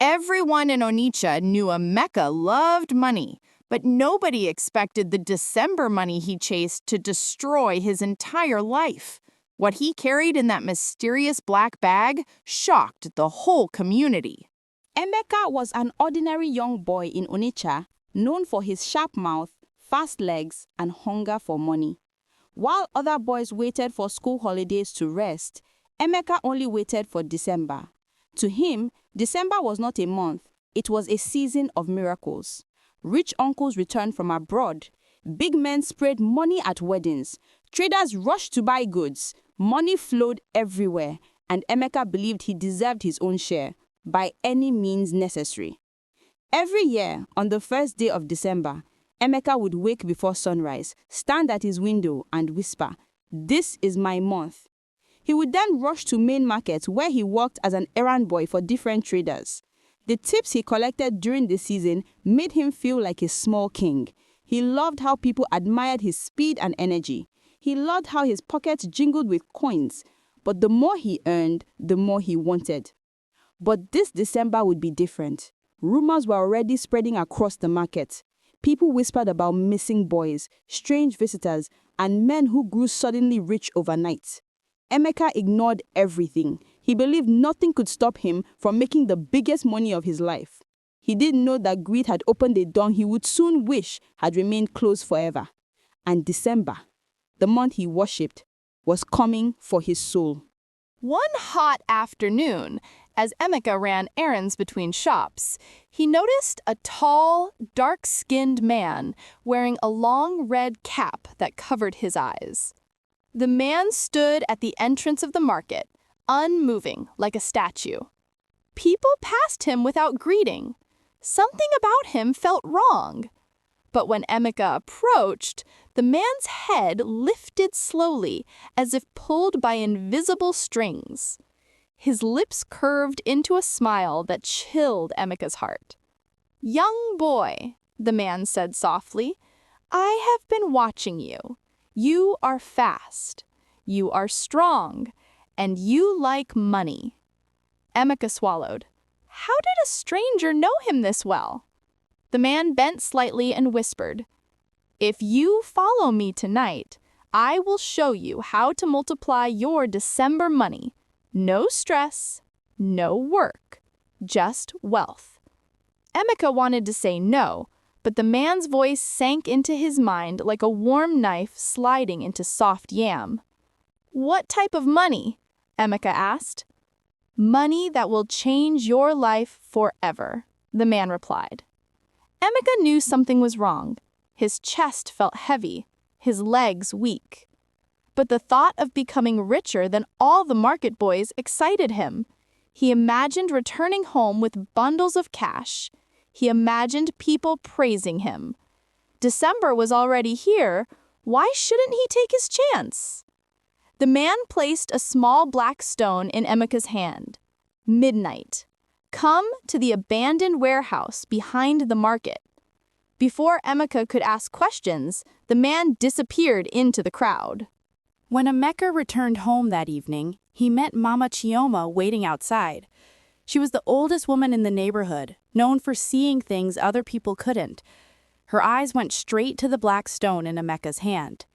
Everyone in Onitsha knew Emeka loved money, but nobody expected the December money he chased to destroy his entire life. What he carried in that mysterious black bag shocked the whole community. Emeka was an ordinary young boy in Onitsha, known for his sharp mouth, fast legs, and hunger for money. While other boys waited for school holidays to rest, Emeka only waited for December. To him, December was not a month, it was a season of miracles. Rich uncles returned from abroad. Big men sprayed money at weddings. Traders rushed to buy goods. Money flowed everywhere, and Emeka believed he deserved his own share, by any means necessary. Every year, on the first day of December, Emeka would wake before sunrise, stand at his window, and whisper, "This is my month." He would then rush to main market where he worked as an errand boy for different traders. The tips he collected during the season made him feel like a small king. He loved how people admired his speed and energy. He loved how his pockets jingled with coins, but the more he earned, the more he wanted. But this December would be different. Rumors were already spreading across the market. People whispered about missing boys, strange visitors, and men who grew suddenly rich overnight. Emeka ignored everything. He believed nothing could stop him from making the biggest money of his life. He didn't know that greed had opened a door he would soon wish had remained closed forever. And December, the month he worshipped, was coming for his soul. One hot afternoon, as Emeka ran errands between shops, he noticed a tall, dark-skinned man wearing a long red cap that covered his eyes. The man stood at the entrance of the market, unmoving like a statue. People passed him without greeting. Something about him felt wrong. But when Emeka approached, the man's head lifted slowly, as if pulled by invisible strings. His lips curved into a smile that chilled Emeka's heart. "Young boy," the man said softly, "I have been watching you. You are fast, you are strong, and you like money." Emeka swallowed. How did a stranger know him this well? The man bent slightly and whispered, "If you follow me tonight, I will show you how to multiply your December money. No stress, no work, just wealth." Emeka wanted to say no, but the man's voice sank into his mind like a warm knife sliding into soft yam. "What type of money?" Emeka asked. "Money that will change your life forever," the man replied. Emeka knew something was wrong. His chest felt heavy, his legs weak. But the thought of becoming richer than all the market boys excited him. He imagined returning home with bundles of cash. He imagined people praising him. December was already here. Why shouldn't he take his chance? The man placed a small black stone in Emeka's hand. "Midnight. Come to the abandoned warehouse behind the market." Before Emeka could ask questions, the man disappeared into the crowd. When Emeka returned home that evening, he met Mama Chioma waiting outside. She was the oldest woman in the neighborhood, known for seeing things other people couldn't. Her eyes went straight to the black stone in Emeka's hand.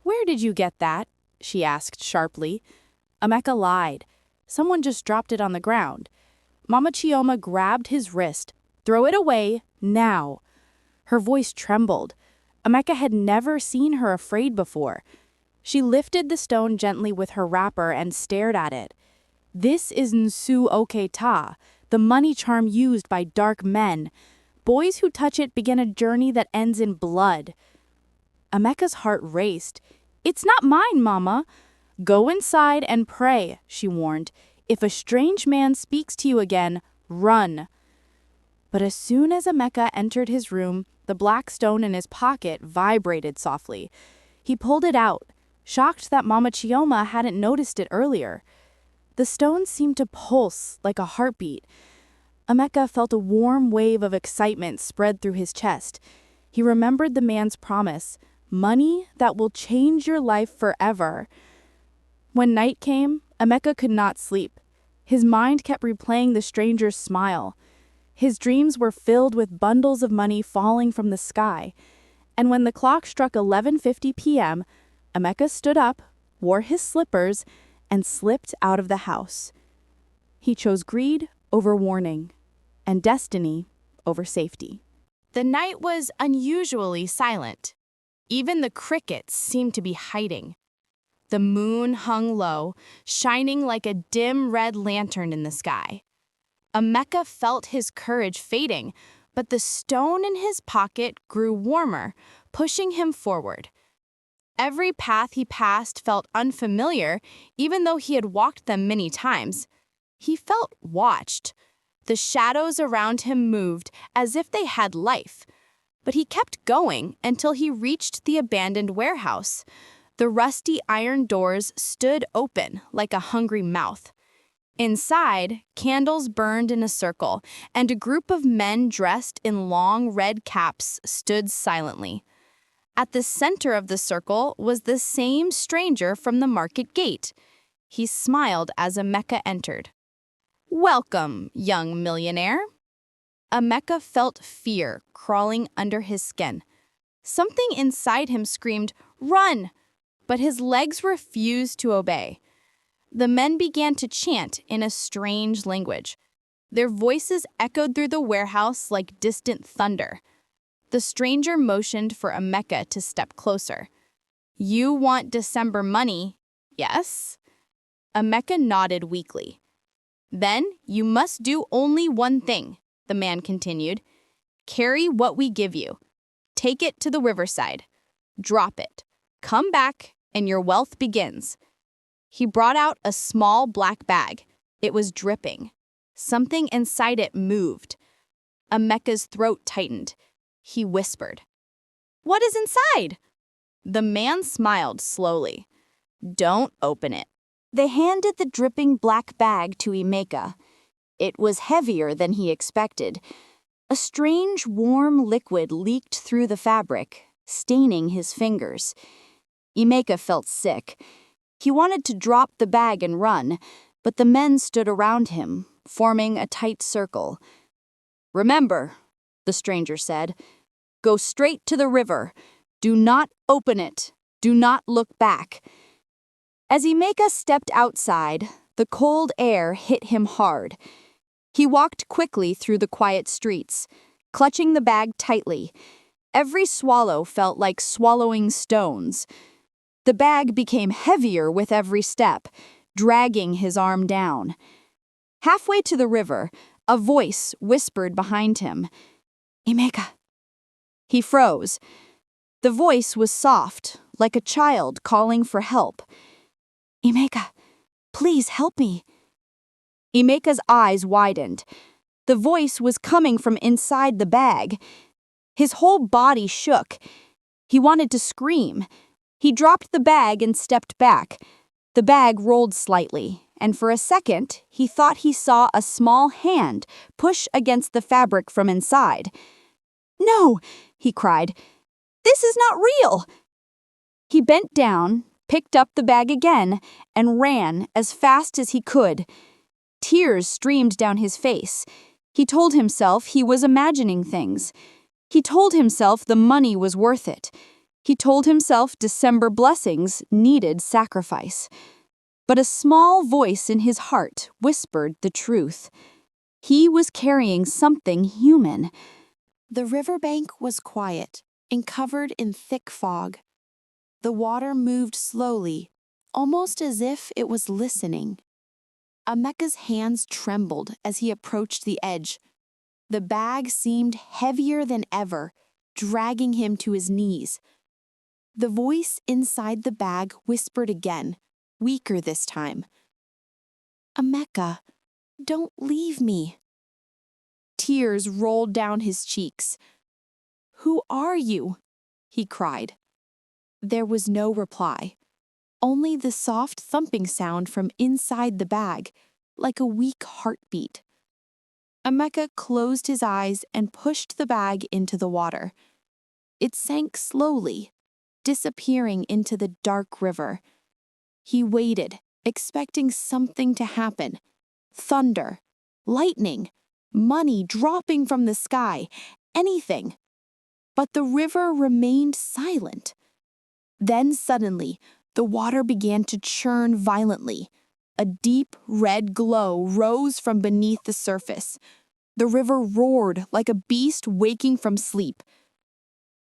"Where did you get that?" she asked sharply. Emeka lied. "Someone just dropped it on the ground." Mama Chioma grabbed his wrist. "Throw it away, now." Her voice trembled. Emeka had never seen her afraid before. She lifted the stone gently with her wrapper and stared at it. "This is Nsu Oke Ta, the money charm used by dark men. Boys who touch it begin a journey that ends in blood." Emeka's heart raced. "It's not mine, Mama." "Go inside and pray," she warned. "If a strange man speaks to you again, run." But as soon as Emeka entered his room, the black stone in his pocket vibrated softly. He pulled it out, shocked that Mama Chioma hadn't noticed it earlier. The stone seemed to pulse like a heartbeat. Emeka felt a warm wave of excitement spread through his chest. He remembered the man's promise, money that will change your life forever. When night came, Emeka could not sleep. His mind kept replaying the stranger's smile. His dreams were filled with bundles of money falling from the sky, and when the clock struck 11:50 p.m., Emeka stood up, wore his slippers, and slipped out of the house. He chose greed over warning, and destiny over safety. The night was unusually silent. Even the crickets seemed to be hiding. The moon hung low, shining like a dim red lantern in the sky. Emeka felt his courage fading, but the stone in his pocket grew warmer, pushing him forward. Every path he passed felt unfamiliar, even though he had walked them many times. He felt watched. The shadows around him moved as if they had life. But he kept going until he reached the abandoned warehouse. The rusty iron doors stood open like a hungry mouth. Inside, candles burned in a circle, and a group of men dressed in long red caps stood silently. At the center of the circle was the same stranger from the market gate. He smiled as Emeka entered. "Welcome, young millionaire." Emeka felt fear crawling under his skin. Something inside him screamed, "Run!" but his legs refused to obey. The men began to chant in a strange language. Their voices echoed through the warehouse like distant thunder. The stranger motioned for Emeka to step closer. "You want December money, yes?" Emeka nodded weakly. "Then you must do only one thing," the man continued. "Carry what we give you. Take it to the riverside. Drop it. Come back, and your wealth begins." He brought out a small black bag. It was dripping. Something inside it moved. Emeka's throat tightened. He whispered, "What is inside?" The man smiled slowly. "Don't open it." They handed the dripping black bag to Emeka. It was heavier than he expected. A strange, warm liquid leaked through the fabric, staining his fingers. Emeka felt sick. He wanted to drop the bag and run, but the men stood around him, forming a tight circle. "Remember," the stranger said, "go straight to the river. Do not open it. Do not look back." As Emeka stepped outside, the cold air hit him hard. He walked quickly through the quiet streets, clutching the bag tightly. Every swallow felt like swallowing stones. The bag became heavier with every step, dragging his arm down. Halfway to the river, a voice whispered behind him, "Emeka." He froze. The voice was soft, like a child calling for help. "Emeka, please help me." Emeka's eyes widened. The voice was coming from inside the bag. His whole body shook. He wanted to scream. He dropped the bag and stepped back. The bag rolled slightly, and for a second, he thought he saw a small hand push against the fabric from inside. "No," he cried. "This is not real." He bent down, picked up the bag again, and ran as fast as he could. Tears streamed down his face. He told himself he was imagining things. He told himself the money was worth it. He told himself December blessings needed sacrifice. But a small voice in his heart whispered the truth. He was carrying something human. The riverbank was quiet and covered in thick fog. The water moved slowly, almost as if it was listening. Emeka's hands trembled as he approached the edge. The bag seemed heavier than ever, dragging him to his knees. The voice inside the bag whispered again, weaker this time. "Emeka, don't leave me." Tears rolled down his cheeks. "Who are you?" he cried. There was no reply, only the soft thumping sound from inside the bag, like a weak heartbeat. Emeka closed his eyes and pushed the bag into the water. It sank slowly, disappearing into the dark river. He waited, expecting something to happen. Thunder, lightning, money dropping from the sky, anything. But the river remained silent. Then suddenly, the water began to churn violently. A deep red glow rose from beneath the surface. The river roared like a beast waking from sleep.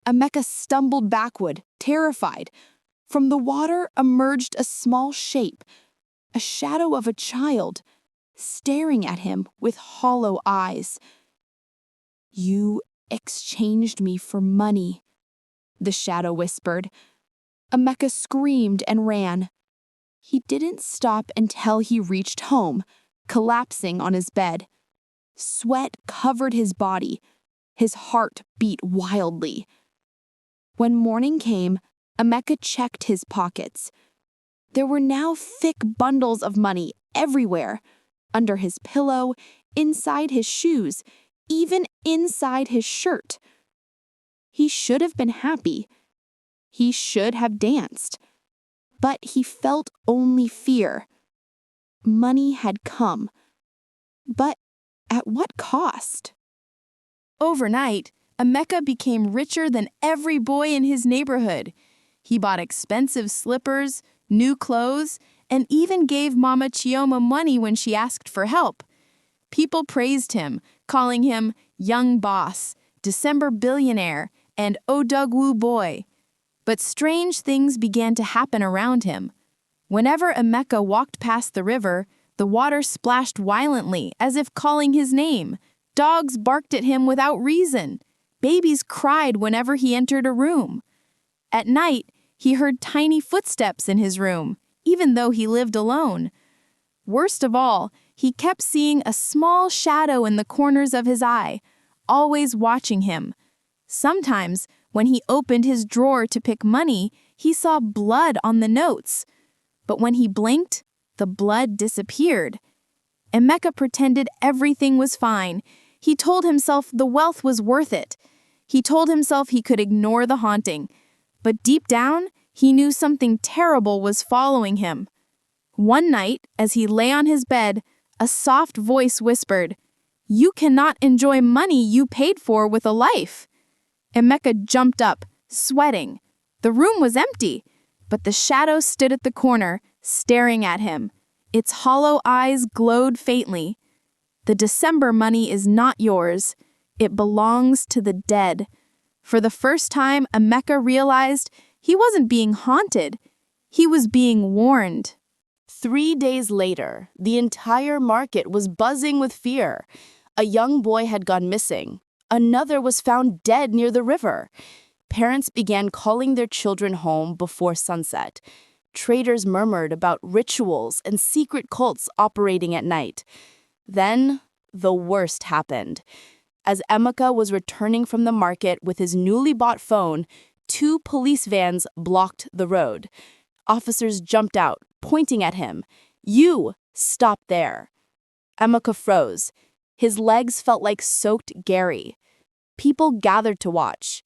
Emeka stumbled backward, terrified. From the water emerged a small shape, a shadow of a child, staring at him with hollow eyes. "You exchanged me for money," the shadow whispered. Emeka screamed and ran. He didn't stop until he reached home, collapsing on his bed. Sweat covered his body. His heart beat wildly. When morning came, Emeka checked his pockets. There were now thick bundles of money everywhere, under his pillow, inside his shoes, even inside his shirt. He should have been happy. He should have danced. But he felt only fear. Money had come. But at what cost? Overnight, Emeka became richer than every boy in his neighborhood. He bought expensive slippers, new clothes, and even gave Mama Chioma money when she asked for help. People praised him, calling him Young Boss, December Billionaire, and Odogwu Boy. But strange things began to happen around him. Whenever Emeka walked past the river, the water splashed violently, as if calling his name. Dogs barked at him without reason. Babies cried whenever he entered a room. At night, he heard tiny footsteps in his room, even though he lived alone. Worst of all, he kept seeing a small shadow in the corners of his eye, always watching him. Sometimes, when he opened his drawer to pick money, he saw blood on the notes. But when he blinked, the blood disappeared. Emeka pretended everything was fine. He told himself the wealth was worth it. He told himself he could ignore the haunting. But deep down, he knew something terrible was following him. One night, as he lay on his bed, a soft voice whispered, "You cannot enjoy money you paid for with a life." Emeka jumped up, sweating. The room was empty, but the shadow stood at the corner, staring at him. Its hollow eyes glowed faintly. "The December money is not yours. It belongs to the dead." For the first time, Emeka realized he wasn't being haunted. He was being warned. 3 days later, the entire market was buzzing with fear. A young boy had gone missing. Another was found dead near the river. Parents began calling their children home before sunset. Traders murmured about rituals and secret cults operating at night. Then, the worst happened. As Emeka was returning from the market with his newly bought phone, 2 police vans blocked the road. Officers jumped out, pointing at him. "You, stop there." Emeka froze. His legs felt like soaked Gary. People gathered to watch.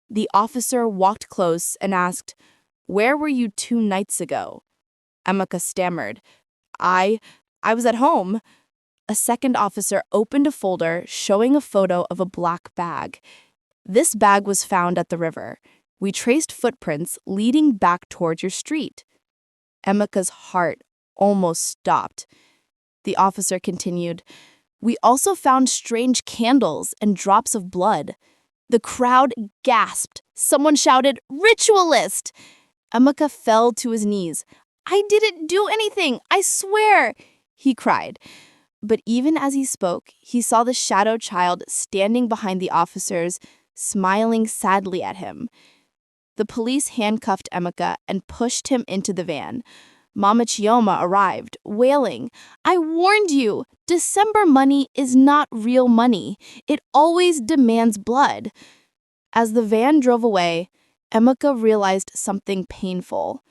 The officer walked close and asked, "Where were you 2 nights ago?" Emeka stammered, I was at home." A second officer opened a folder showing a photo of a black bag. "This bag was found at the river. We traced footprints leading back toward your street." Emeka's heart almost stopped. The officer continued, "We also found strange candles and drops of blood." The crowd gasped. Someone shouted, "Ritualist!" Emeka fell to his knees. "I didn't do anything, I swear," he cried. But even as he spoke, he saw the shadow child standing behind the officers, smiling sadly at him. The police handcuffed Emeka and pushed him into the van. Mama Chioma arrived, wailing, "I warned you! December money is not real money. It always demands blood." As the van drove away, Emeka realized something painful.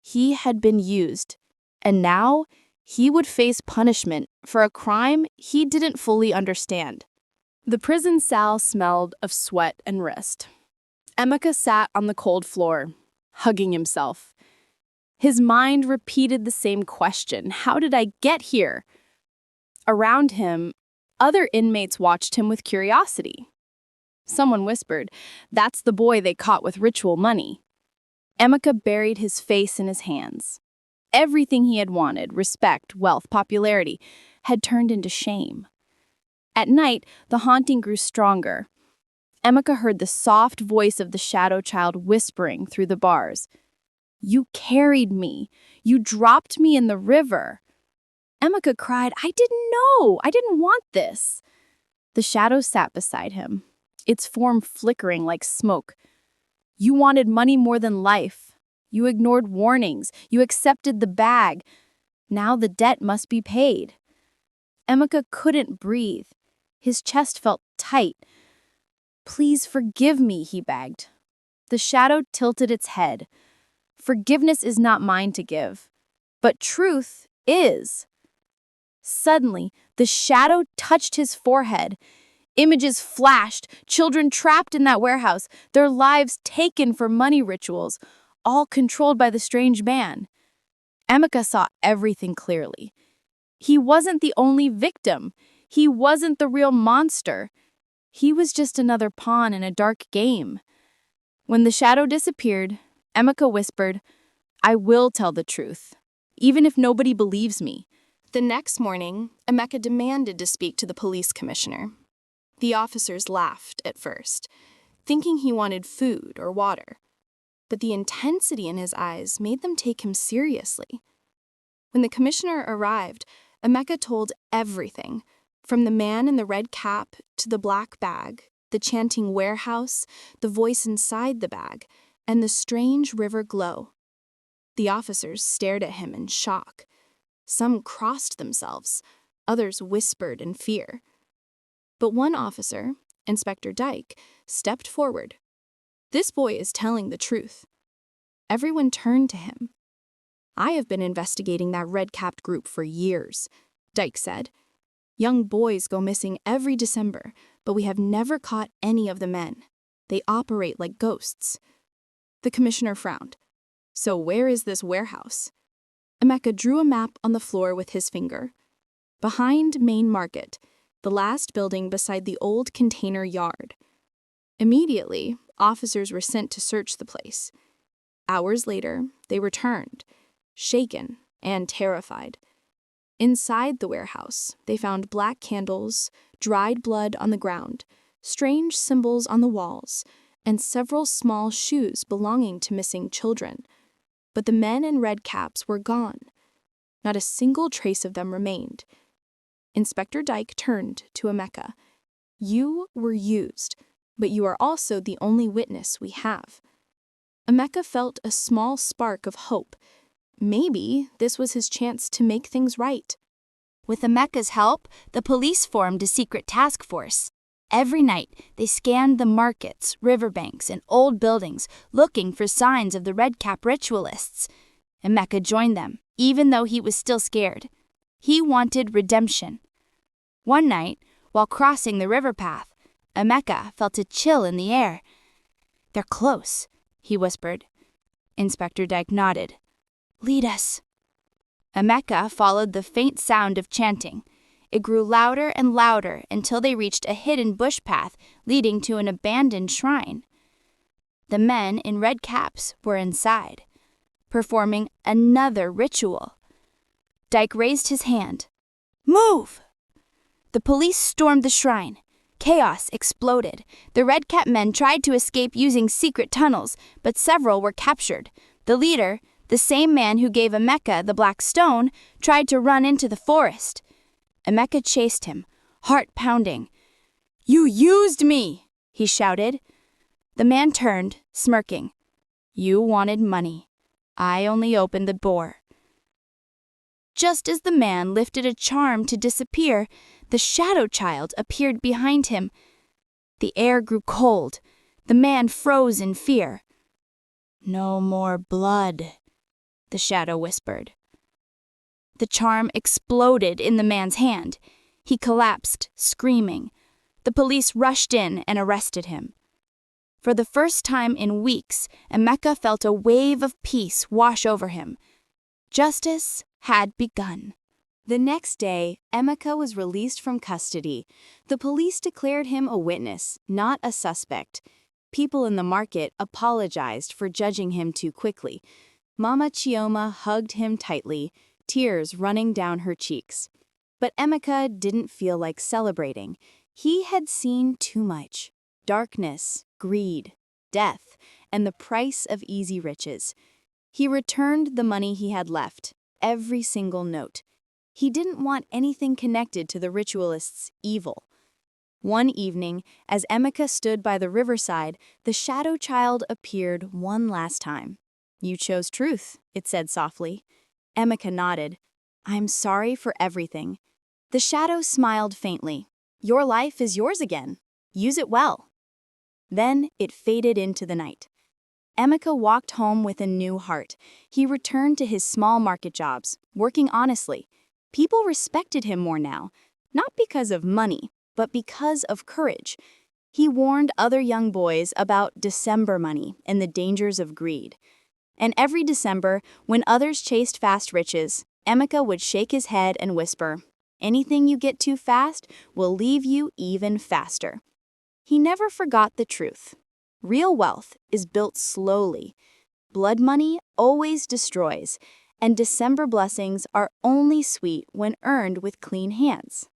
He had been used, and now he would face punishment for a crime he didn't fully understand. The prison cell smelled of sweat and rest. Emeka sat on the cold floor, hugging himself. His mind repeated the same question, "How did I get here?" Around him, Other inmates watched him with curiosity. Someone whispered, "That's the boy they caught with ritual money." Emeka buried his face in his hands. Everything he had wanted, respect, wealth, popularity, had turned into shame. At night, the haunting grew stronger. Emeka heard the soft voice of the shadow child whispering through the bars. "You carried me. You dropped me in the river." Emeka cried, "I didn't know. I didn't want this." The shadow sat beside him, its form flickering like smoke. "You wanted money more than life. You ignored warnings. You accepted the bag. Now the debt must be paid." Emeka couldn't breathe. His chest felt tight. "Please forgive me," he begged. The shadow tilted its head. "Forgiveness is not mine to give, but truth is." Suddenly, the shadow touched his forehead. Images flashed, children trapped in that warehouse, their lives taken for money rituals, all controlled by the strange man. Emeka saw everything clearly. He wasn't the only victim. He wasn't the real monster. He was just another pawn in a dark game. When the shadow disappeared, Emeka whispered, "I will tell the truth, even if nobody believes me." The next morning, Emeka demanded to speak to the police commissioner. The officers laughed at first, thinking he wanted food or water, but the intensity in his eyes made them take him seriously. When the commissioner arrived, Emeka told everything, from the man in the red cap to the black bag, the chanting warehouse, the voice inside the bag, and the strange river glow. The officers stared at him in shock. Some crossed themselves, others whispered in fear. But one officer, Inspector Dyke, stepped forward. "This boy is telling the truth." Everyone turned to him. "I have been investigating that red-capped group for years," Dyke said. "Young boys go missing every December, but we have never caught any of the men. They operate like ghosts." The commissioner frowned. "So where is this warehouse?" Emeka drew a map on the floor with his finger. "Behind Main Market, the last building beside the old container yard." Immediately, officers were sent to search the place. Hours later, they returned, shaken and terrified. Inside the warehouse, they found black candles, dried blood on the ground, strange symbols on the walls, and several small shoes belonging to missing children. But the men in red caps were gone. Not a single trace of them remained. Inspector Dyke turned to Emeka. "You were used, but you are also the only witness we have." Emeka felt a small spark of hope. Maybe this was his chance to make things right. With Emeka's help, the police formed a secret task force. Every night, they scanned the markets, riverbanks, and old buildings, looking for signs of the red-cap ritualists. Emeka joined them, even though he was still scared. He wanted redemption. One night, while crossing the river path, Emeka felt a chill in the air. "They're close," he whispered. Inspector Dyke nodded. "Lead us." Emeka followed the faint sound of chanting. It grew louder and louder until they reached a hidden bush path leading to an abandoned shrine. The men in red caps were inside, performing another ritual. Dyke raised his hand. "Move!" The police stormed the shrine. Chaos exploded. The red-cap men tried to escape using secret tunnels, but several were captured. The leader, the same man who gave Emeka the black stone, tried to run into the forest. Emeka chased him, heart pounding. "You used me!" he shouted. The man turned, smirking. "You wanted money. I only opened the door." Just as the man lifted a charm to disappear, the shadow child appeared behind him. The air grew cold. The man froze in fear. "No more blood," the shadow whispered. The charm exploded in the man's hand. He collapsed, screaming. The police rushed in and arrested him. For the first time in weeks, Emeka felt a wave of peace wash over him. Justice had begun. The next day, Emeka was released from custody. The police declared him a witness, not a suspect. People in the market apologized for judging him too quickly. Mama Chioma hugged him tightly, tears running down her cheeks. But Emeka didn't feel like celebrating. He had seen too much. Darkness, greed, death, and the price of easy riches. He returned the money he had left, every single note. He didn't want anything connected to the ritualists' evil. One evening, as Emeka stood by the riverside, the shadow child appeared one last time. "You chose truth," it said softly. Emeka nodded. "I'm sorry for everything." The shadow smiled faintly. "Your life is yours again. Use it well." Then it faded into the night. Emeka walked home with a new heart. He returned to his small market jobs, working honestly. People respected him more now, not because of money, but because of courage. He warned other young boys about December money and the dangers of greed. And every December, when others chased fast riches, Emeka would shake his head and whisper, "Anything you get too fast will leave you even faster." He never forgot the truth. Real wealth is built slowly. Blood money always destroys, and December blessings are only sweet when earned with clean hands.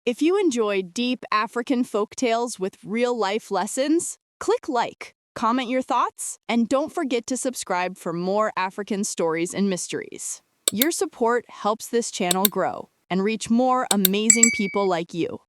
If you enjoy deep African folktales with real-life lessons, click like, comment your thoughts, and don't forget to subscribe for more African stories and mysteries. Your support helps this channel grow and reach more amazing people like you.